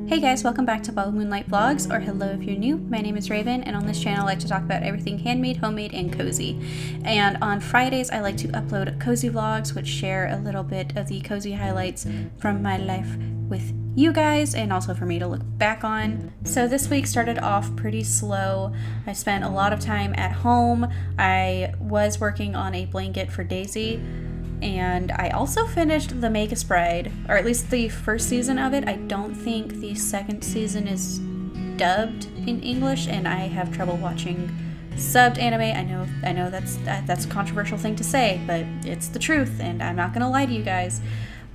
Hey guys, welcome back to Bubble Moonlight Vlogs, or hello if you're new. My name is Raven, and on this channel I like to talk about everything handmade, homemade, and cozy. And on Fridays I like to upload cozy vlogs, which share a little bit of the cozy highlights from my life with you guys, and also for me to look back on. So this week started off pretty slow. I spent a lot of time at home. I was working on a blanket for Daisy, and I also finished the Magus Bride, or at least the first season of it. I don't think the second season is dubbed in English, and I have trouble watching subbed anime. I know that's a controversial thing to say, but it's the truth, and I'm not gonna lie to you guys.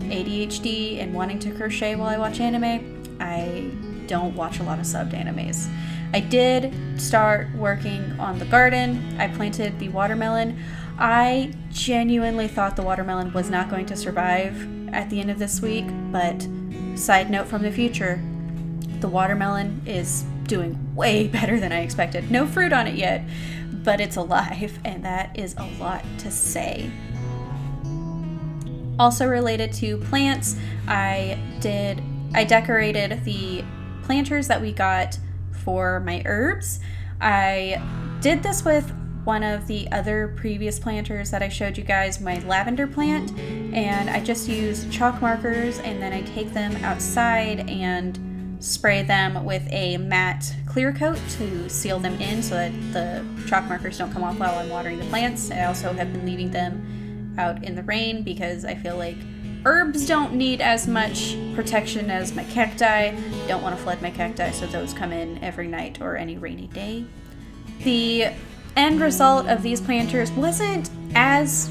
ADHD and wanting to crochet while I watch anime, I don't watch a lot of subbed animes. I did start working on the garden. I planted the watermelon. I genuinely thought the watermelon was not going to survive at the end of this week, but side note from the future, the watermelon is doing way better than I expected. No fruit on it yet, but it's alive, and that is a lot to say. Also related to plants, I decorated the planters that we got for my herbs. I did this with one of the other previous planters that I showed you guys, my lavender plant, and I just use chalk markers, and then I take them outside and spray them with a matte clear coat to seal them in so that the chalk markers don't come off while I'm watering the plants. I also have been leaving them out in the rain because I feel like herbs don't need as much protection as my cacti. Don't want to flood my cacti, so those come in every night or any rainy day. The end result of these planters wasn't as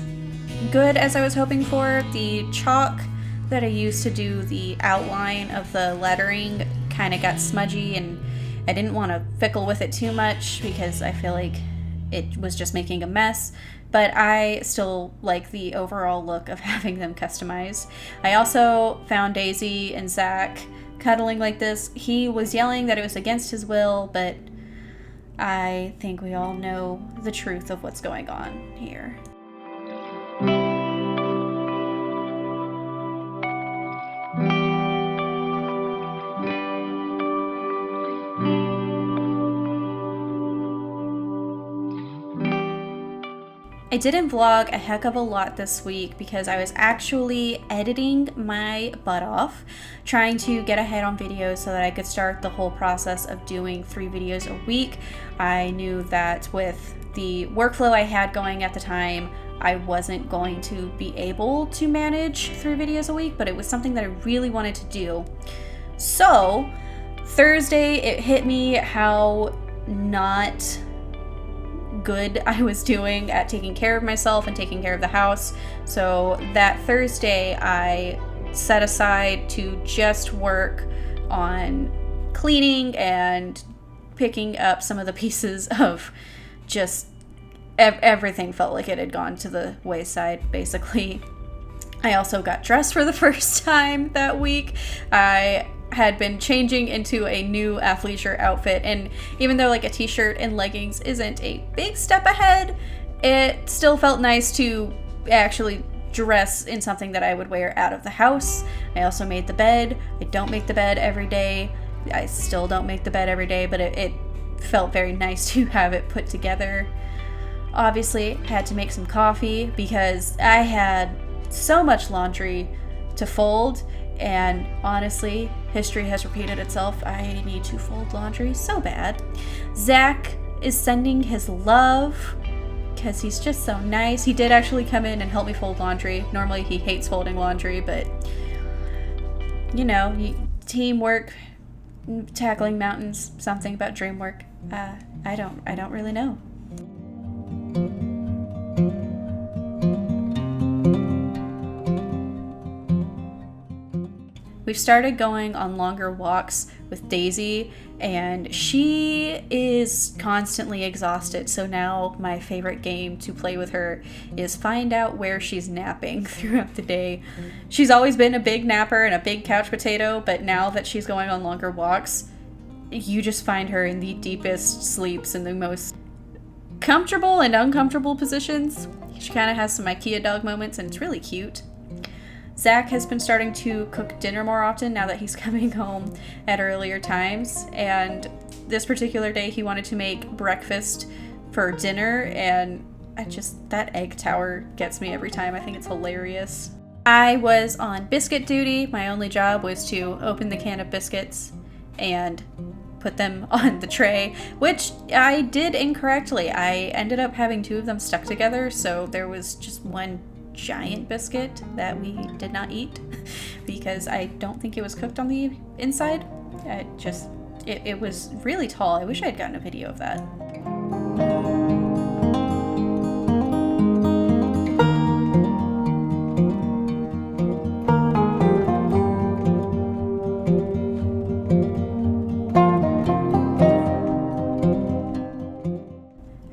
good as I was hoping for. The chalk that I used to do the outline of the lettering kind of got smudgy, and I didn't want to fickle with it too much because I feel like it was just making a mess, but I still like the overall look of having them customized. I also found Daisy and Zach cuddling like this. He was yelling that it was against his will, but I think we all know the truth of what's going on here. I didn't vlog a heck of a lot this week because I was actually editing my butt off, trying to get ahead on videos so that I could start the whole process of doing 3 videos a week. I knew that with the workflow I had going at the time, I wasn't going to be able to manage 3 videos a week, but it was something that I really wanted to do. So Thursday, it hit me how not good I was doing at taking care of myself and taking care of the house. So that Thursday I set aside to just work on cleaning and picking up some of the pieces of just everything. Felt like it had gone to the wayside, basically. I also got dressed for the first time that week. I had been changing into a new athleisure outfit, and even though like a t-shirt and leggings isn't a big step ahead, it still felt nice to actually dress in something that I would wear out of the house. I also made the bed. I don't make the bed every day. I still don't make the bed every day, but it felt very nice to have it put together. Obviously, I had to make some coffee because I had so much laundry to fold, and honestly, history has repeated itself. I need to fold laundry so bad. Zach is sending his love because he's just so nice. He did actually come in and help me fold laundry. Normally he hates folding laundry, but you know, teamwork, tackling mountains, something about dream work. I don't really know. We've started going on longer walks with Daisy, and she is constantly exhausted. So now my favorite game to play with her is find out where she's napping throughout the day. She's always been a big napper and a big couch potato, but now that she's going on longer walks, you just find her in the deepest sleeps in the most comfortable and uncomfortable positions. She kind of has some IKEA dog moments, and it's really cute. Zach has been starting to cook dinner more often now that he's coming home at earlier times, and this particular day he wanted to make breakfast for dinner, and that egg tower gets me every time. I think it's hilarious. I was on biscuit duty. My only job was to open the can of biscuits and put them on the tray, which I did incorrectly. I ended up having 2 of them stuck together, so there was just one giant biscuit that we did not eat because I don't think it was cooked on the inside. It was really tall. I wish I had gotten a video of that.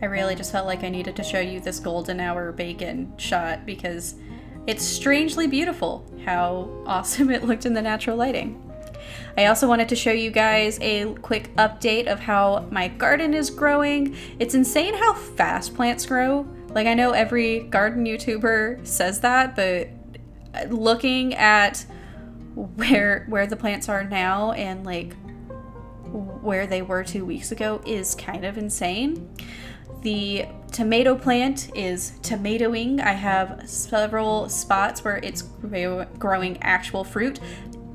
I really just felt like I needed to show you this golden hour bacon shot because it's strangely beautiful how awesome it looked in the natural lighting. I also wanted to show you guys a quick update of how my garden is growing. It's insane how fast plants grow. Like, I know every garden YouTuber says that, but looking at where the plants are now and like where they were 2 weeks ago is kind of insane. The tomato plant is tomatoing. I have several spots where it's growing actual fruit.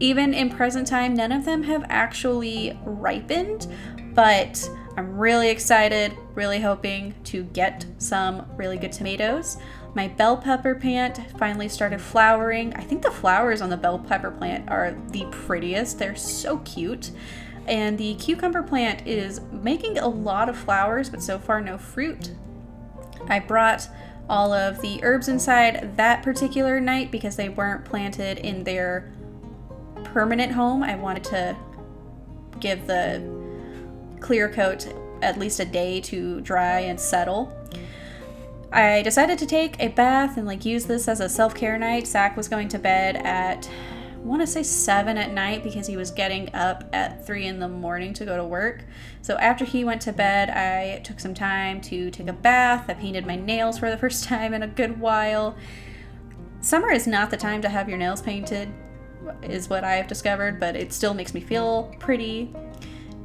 Even in present time, none of them have actually ripened, but I'm really excited, really hoping to get some really good tomatoes. My bell pepper plant finally started flowering. I think the flowers on the bell pepper plant are the prettiest. They're so cute. And the cucumber plant is making a lot of flowers, but so far no fruit. I brought all of the herbs inside that particular night because they weren't planted in their permanent home. I wanted to give the clear coat at least a day to dry and settle. I decided to take a bath and use this as a self-care night. Zach was going to bed at, I want to say 7 at night because he was getting up at 3 in the morning to go to work. So after he went to bed, I took some time to take a bath. I painted my nails for the first time in a good while. Summer is not the time to have your nails painted, is what I have discovered, but it still makes me feel pretty.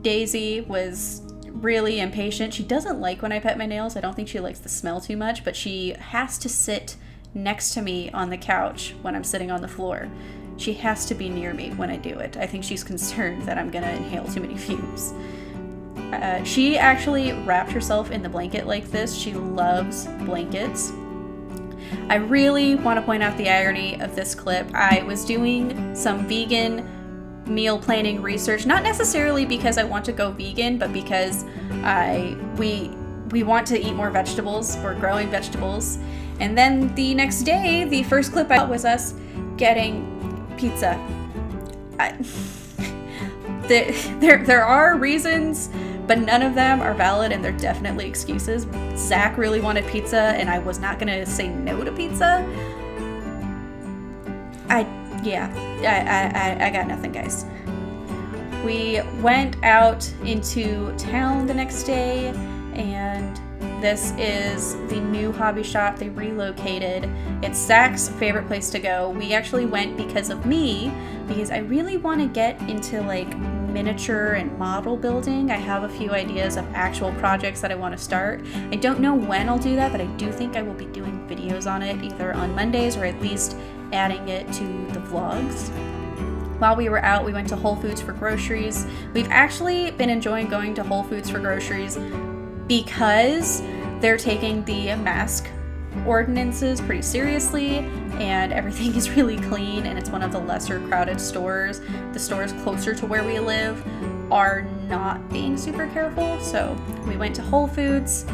Daisy was really impatient. She doesn't like when I pet my nails. I don't think she likes the smell too much, but she has to sit next to me on the couch when I'm sitting on the floor. She has to be near me when I do it. I think she's concerned that I'm gonna inhale too many fumes. She actually wrapped herself in the blanket like this. She loves blankets. I really want to point out the irony of this clip. I was doing some vegan meal planning research, not necessarily because I want to go vegan, but because we want to eat more vegetables. We're growing vegetables. And then the next day, the first clip I got was us getting pizza. There are reasons, but none of them are valid, and they're definitely excuses. Zach really wanted pizza, and I was not gonna say no to pizza. I got nothing, guys. We went out into town the next day, and this is the new hobby shop. They relocated. It's Zach's favorite place to go. We actually went because of me, because I really want to get into miniature and model building. I have a few ideas of actual projects that I want to start. I don't know when I'll do that, but I do think I will be doing videos on it either on Mondays or at least adding it to the vlogs. While we were out, we went to Whole Foods for groceries. We've actually been enjoying going to Whole Foods for groceries because they're taking the mask ordinances pretty seriously, and everything is really clean, and it's one of the lesser crowded stores. The stores closer to where we live are not being super careful, so we went to Whole Foods,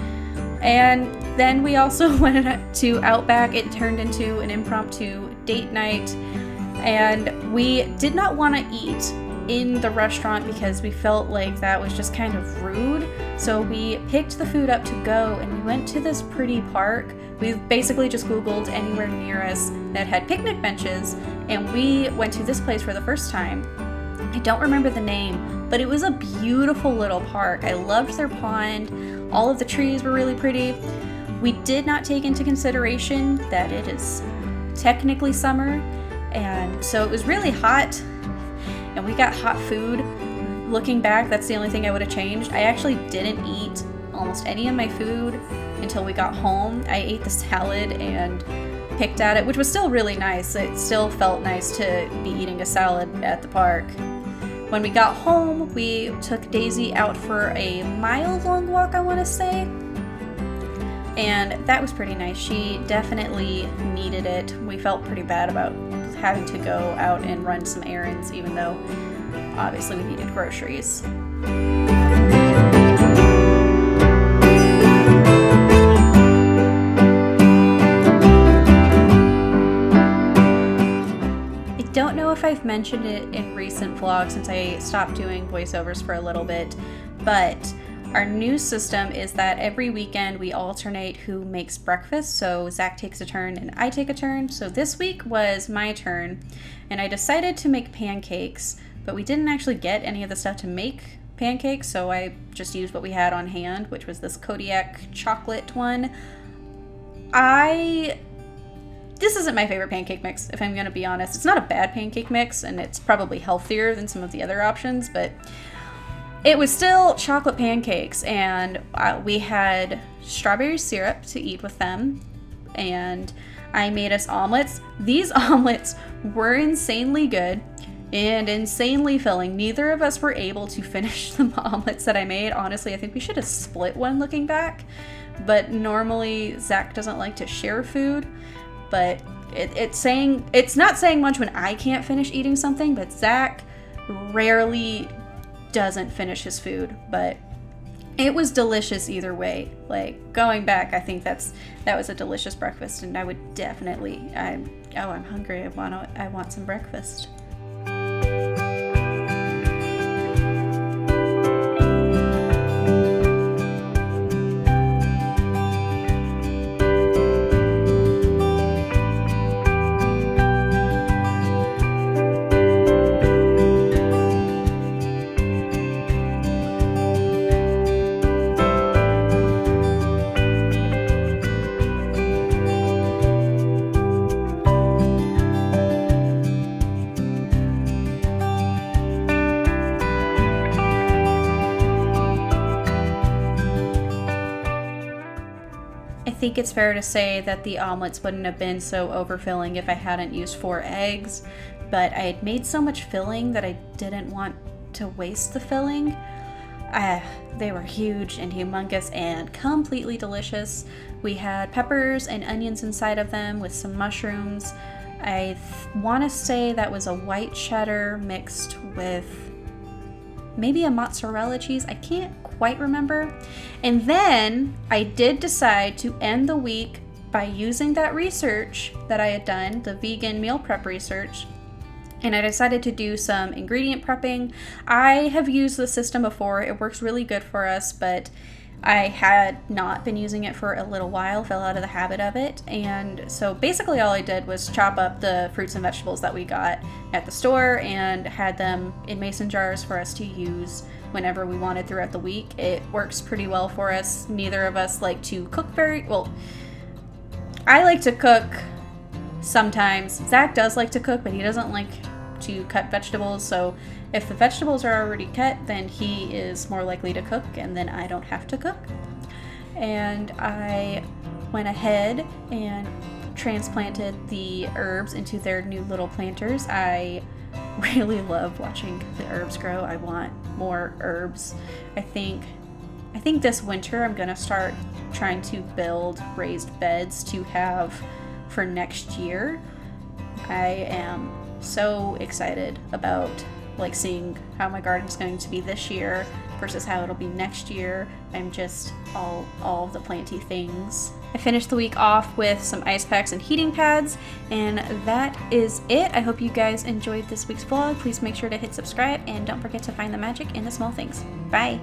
and then we also went to Outback. It turned into an impromptu date night, and we did not want to eat in the restaurant because we felt like that was just kind of rude. So we picked the food up to go, and we went to this pretty park. We basically just Googled anywhere near us that had picnic benches, and we went to this place for the first time. I don't remember the name, but it was a beautiful little park. I loved their pond. All of the trees were really pretty. We did not take into consideration that it is technically summer, And so it was really hot, and we got hot food. Looking back, that's the only thing I would have changed. I actually didn't eat almost any of my food until we got home. I ate the salad and picked at it, which was still really nice. It still felt nice to be eating a salad at the park. When we got home, we took Daisy out for a mile-long walk, I want to say. And that was pretty nice. She definitely needed it. We felt pretty bad about having to go out and run some errands, even though obviously we needed groceries. I don't know if I've mentioned it in recent vlogs since I stopped doing voiceovers for a little bit, but our new system is that every weekend we alternate who makes breakfast. So Zach takes a turn and I take a turn. So this week was my turn, and I decided to make pancakes, but we didn't actually get any of the stuff to make pancakes, so I just used what we had on hand, which was this Kodiak chocolate one. This isn't my favorite pancake mix, if I'm gonna be honest. It's not a bad pancake mix, and it's probably healthier than some of the other options, but it was still chocolate pancakes, and we had strawberry syrup to eat with them, and I made us omelets. These omelets were insanely good and insanely filling. Neither of us were able to finish the omelets that I made. Honestly, I think we should have split one looking back, but normally Zach doesn't like to share food, but it's not saying much when I can't finish eating something, but Zach rarely doesn't finish his food. But it was delicious either way. Like, going back, I think that was a delicious breakfast, and I would definitely, I'm hungry. I want some breakfast. I think it's fair to say that the omelets wouldn't have been so overfilling if I hadn't used 4 eggs, but I had made so much filling that I didn't want to waste the filling. They were huge and humongous and completely delicious. We had peppers and onions inside of them with some mushrooms. I want to say that was a white cheddar mixed with maybe a mozzarella cheese. I can't quite remember. And then I did decide to end the week by using that research that I had done, the vegan meal prep research, and I decided to do some ingredient prepping. I have used the system before. It works really good for us, but I had not been using it for a little while, fell out of the habit of it. And so basically all I did was chop up the fruits and vegetables that we got at the store and had them in mason jars for us to use whenever we wanted throughout the week. It works pretty well for us. Neither of us like to cook very well. I like to cook sometimes. Zach does like to cook, but he doesn't like to cut vegetables. So if the vegetables are already cut, then he is more likely to cook, and then I don't have to cook. And I went ahead and transplanted the herbs into their new little planters. I really love watching the herbs grow. I want more herbs. I think this winter I'm gonna start trying to build raised beds to have for next year. I am so excited about like seeing how my garden's going to be this year versus how it'll be next year. I'm just all of the planty things. I finished the week off with some ice packs and heating pads, and that is it. I hope you guys enjoyed this week's vlog. Please make sure to hit subscribe, and don't forget to find the magic in the small things. Bye!